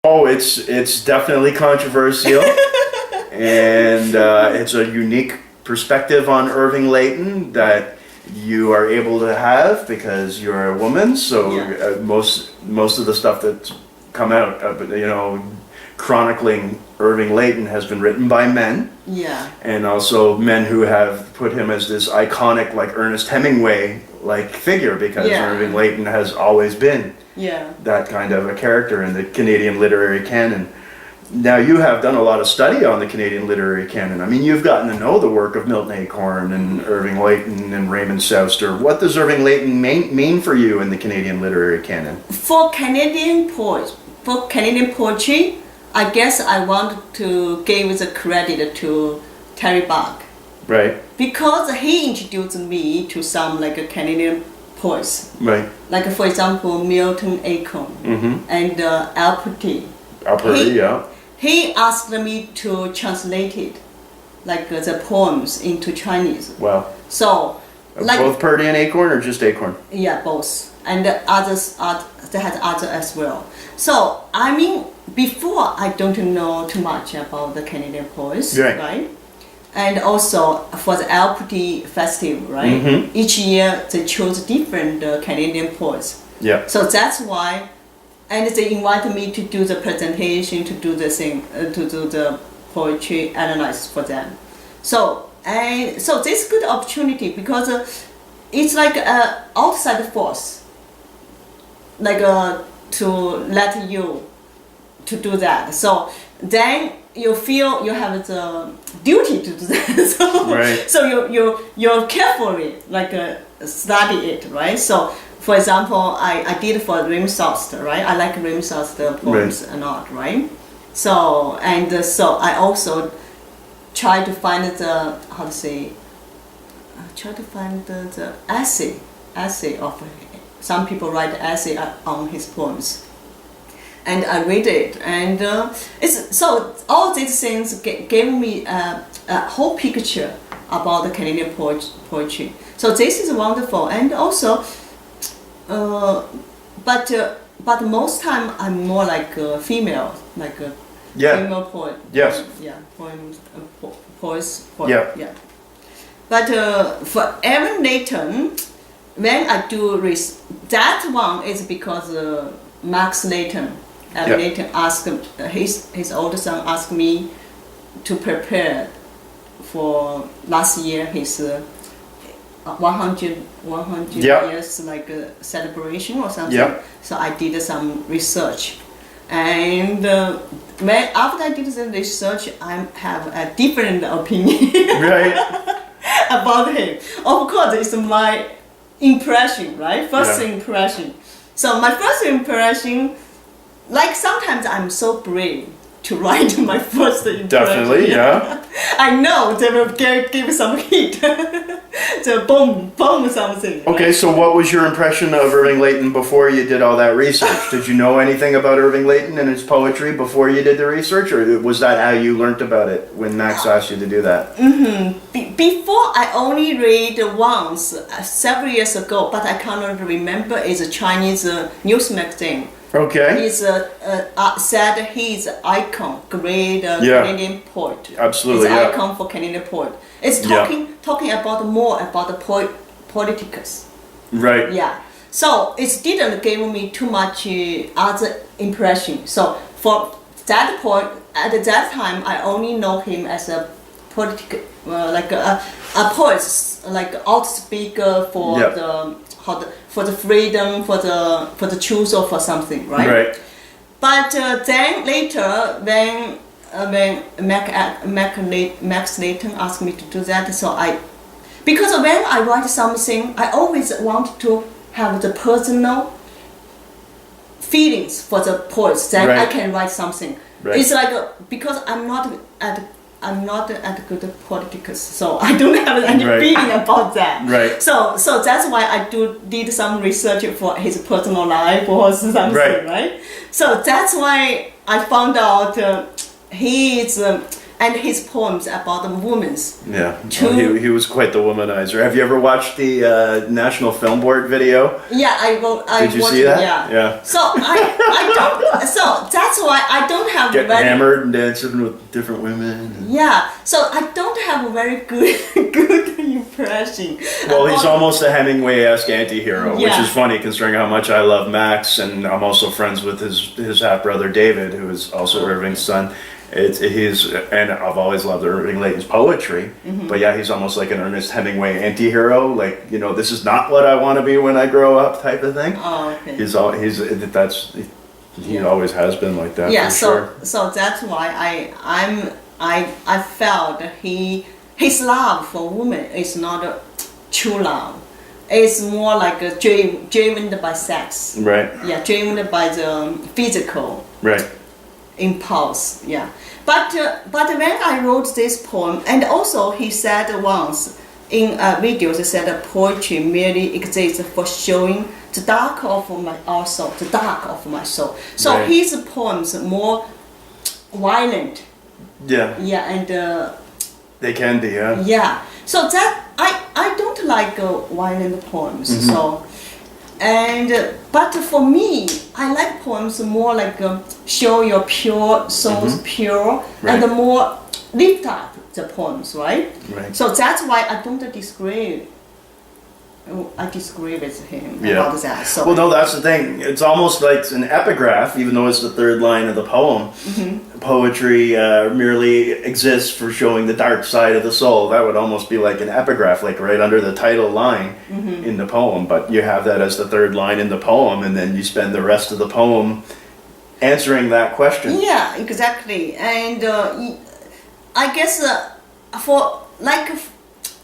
Oh, it's definitely controversial, and it's a unique perspective on Irving Layton that you are able to have because you're a woman. So most of the stuff that's come out, chronicling Irving Layton has been written by men. Yeah. And also men who have put him as this iconic, like Ernest Hemingway-like figure, because Irving Layton has always been that kind of a character in the Canadian literary canon. Now, you have done a lot of study on the Canadian literary canon. I mean, you've gotten to know the work of Milton Acorn and Irving Layton and Raymond Souster. What does Irving Layton mean for you in the Canadian literary canon? For Canadian poetry, I guess I want to give the credit to Terry Buck. Right. Because he introduced me to some Canadian poets. Right. Like, for example, Milton Acorn and Alperty. He asked me to translate it, the poems into Chinese. Wow. So, both Purdy and Acorn, or just Acorn? Yeah, both. And others, they had other as well. So, I mean, before I don't know too much about the Canadian poets, right? And also for the Alperty Festival, right? Each year they chose different Canadian poets. Yeah. So that's why, and they invited me to do the presentation, to do the thing, to do the poetry analysis for them. So this good opportunity because it's like an outside force, to let you to do that. So then you feel you have the duty to do that. So you carefully study it, right? So for example, I did for Raymond Souster, right? I like Raymond Souster poems a lot, right? So so I also try to find the essay of some people write essay on his poems. And I read it, and so all these things gave me a whole picture about the Canadian poetry. So this is wonderful, and also, but most time I'm more like a female, female poet. Yes. Yeah, poets. Yeah. But for Irving Layton, when I do that one is because Max Layton. Layton asked his older son asked me to prepare for last year his 100 years celebration or something. Yeah. So I did some research, and when after I did the research, I have a different opinion about him. Of course, it's my impression, right? First impression. So my first impression. Sometimes I'm so brave to write my first impression. Definitely, yeah. I know they will give some hit. The boom, something. Okay, so what was your impression of Irving Layton before you did all that research? Did you know anything about Irving Layton and his poetry before you did the research, or was that how you learnt about it when Max asked you to do that? Before I only read once, several years ago, but I cannot remember. It's a Chinese news magazine. Okay. He's said he's an icon, great Canadian poet. Absolutely, he's an icon for Canadian poet. It's talking about more about the politicus. Right. Yeah. So it didn't give me too much other impression. So for that point, at that time, I only know him as a political, a poet, outspeaker for for the freedom, for the truth, or for something, right? Right. But then later, when Max Layton asked me to do that, because when I write something, I always want to have the personal feelings for the poets, then I can write something. Right. It's because I'm not at good politics, so I don't have any feeling about that. Right. So that's why I did some research for his personal life or something, right? So that's why I found out he is and his poems about the women's. Yeah, he was quite the womanizer. Have you ever watched the National Film Board video? Yeah, Did you see that? Yeah. So I don't. So that's why I don't have Getting hammered and dancing with different women. Yeah. So I don't have a very good impression. Well, he's almost a Hemingway-esque anti-hero, which is funny considering how much I love Max, and I'm also friends with his half-brother David, who is also Irving's son. And I've always loved Irving Layton's poetry, but yeah, he's almost like an Ernest Hemingway anti-hero, like, you know, this is not what I want to be when I grow up type of thing. Oh, okay. He always has been like that. Yeah, for sure. So that's why I felt his love for women is not a true love. It's more like a driven by sex. Right. Yeah, driven by the physical. Right. Impulse, yeah. But when I wrote this poem, and also he said once in a video, he said that poetry merely exists for showing the dark of my soul. So his poems are more violent. Yeah. Yeah, and they can be, yeah. Yeah. So that I don't like violent poems. So. But for me, I like poems more like show your pure soul's pure, and the more lift up the poems, right? Right. So that's why I don't disagree. I disagree with him about that. So well, no, that's the thing. It's almost like an epigraph, even though it's the third line of the poem. Poetry merely exists for showing the dark side of the soul. That would almost be like an epigraph, like right under the title line in the poem. But you have that as the third line in the poem, and then you spend the rest of the poem answering that question. Yeah, exactly. And I guess for like,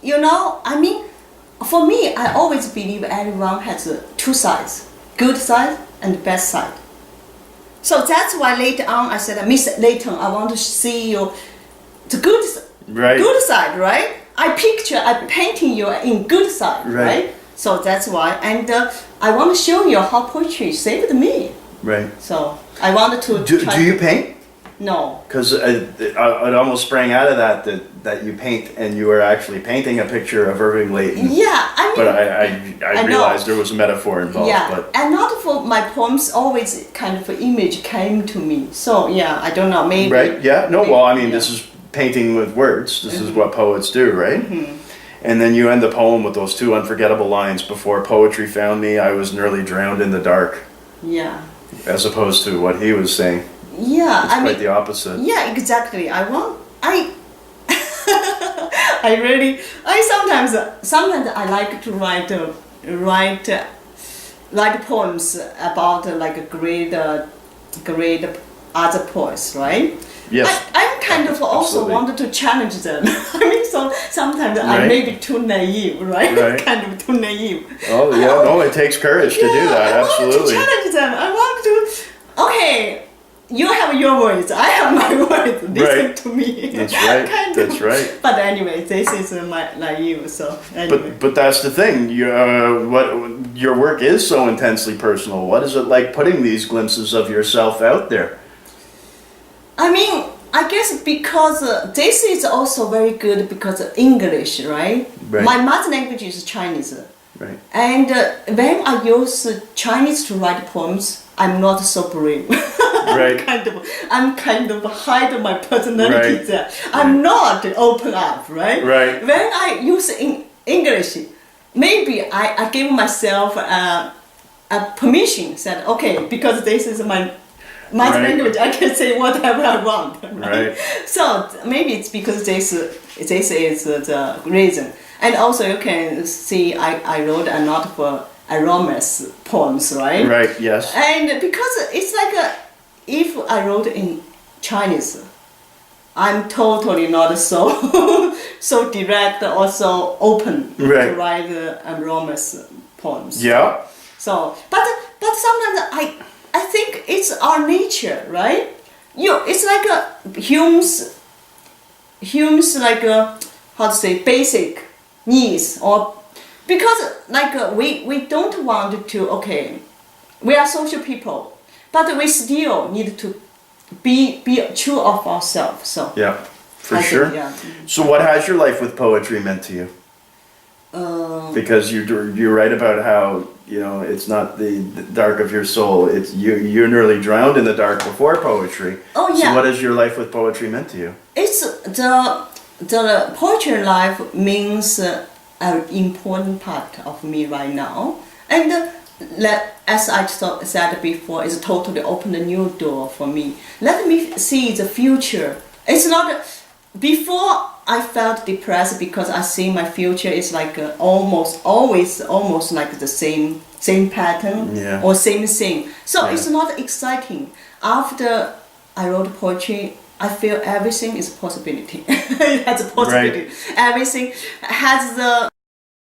you know, I mean, for me, I always believe everyone has two sides, good side and bad side. So that's why later on I said, Miss Layton, I want to see you the good side, right? I painting you in good side, right? So that's why, and I want to show you how poetry saved me. Right. So I wanted to. Do you paint? No. Because it almost sprang out of that you paint, and you were actually painting a picture of Irving Layton. Yeah, I mean. But I realized there was a metaphor involved. Yeah, but. And not for my poems, always kind of image came to me. So yeah, I don't know, maybe. Right. Yeah. No. Well, I mean, this is painting with words. This is what poets do, right? And then you end the poem with those two unforgettable lines: "Before poetry found me, I was nearly drowned in the dark." Yeah. As opposed to what he was saying. Yeah, it's quite the opposite. Yeah, exactly. Sometimes I like to write poems about like great other poets, right? Yes. I'm kind of also wanted to challenge them. I mean, so sometimes I may be too naive, right? Kind of too naive. Oh yeah, no, it takes courage to do that. Absolutely. I want to challenge them. I want to. Okay. You have your words, I have my words. Listen to me. That's right. That's right. But anyway, this is my naive. So anyway. But that's the thing. Your work is so intensely personal. What is it like putting these glimpses of yourself out there? I mean, I guess because this is also very good because of English, right? My mother language is Chinese. Right. And when I use Chinese to write poems, I'm not so brave. I'm kind of hide my personality there. I'm not open up, right? When I use in English, maybe I give myself a permission. Said okay, because this is my mother language, I can say whatever I want. Right? So maybe it's because this is the reason. And also you can see I wrote a lot of romance poems, right? Right, yes. And because it's like if I wrote in Chinese, I'm totally not so direct or so open to write romance poems. Yeah. So, but sometimes I think it's our nature, right? It's like Hume's like how to say basic needs, or because like we don't want to we are social people, but we still need to be true of ourselves. So For sure. Think, yeah. So what has your life with poetry meant to you? Because you write about how, you know, it's not the dark of your soul. It's you're nearly drowned in the dark before poetry. Oh yeah. So what has your life with poetry meant to you? It's the poetry life means an important part of me right now, and as I said before, it's totally opened a new door for me. Let me see the future. It's not before. I felt depressed because I see my future is like almost like the same pattern or same thing. So it's not exciting. After I wrote poetry, I feel everything is a possibility. It has a possibility. Right. Everything has the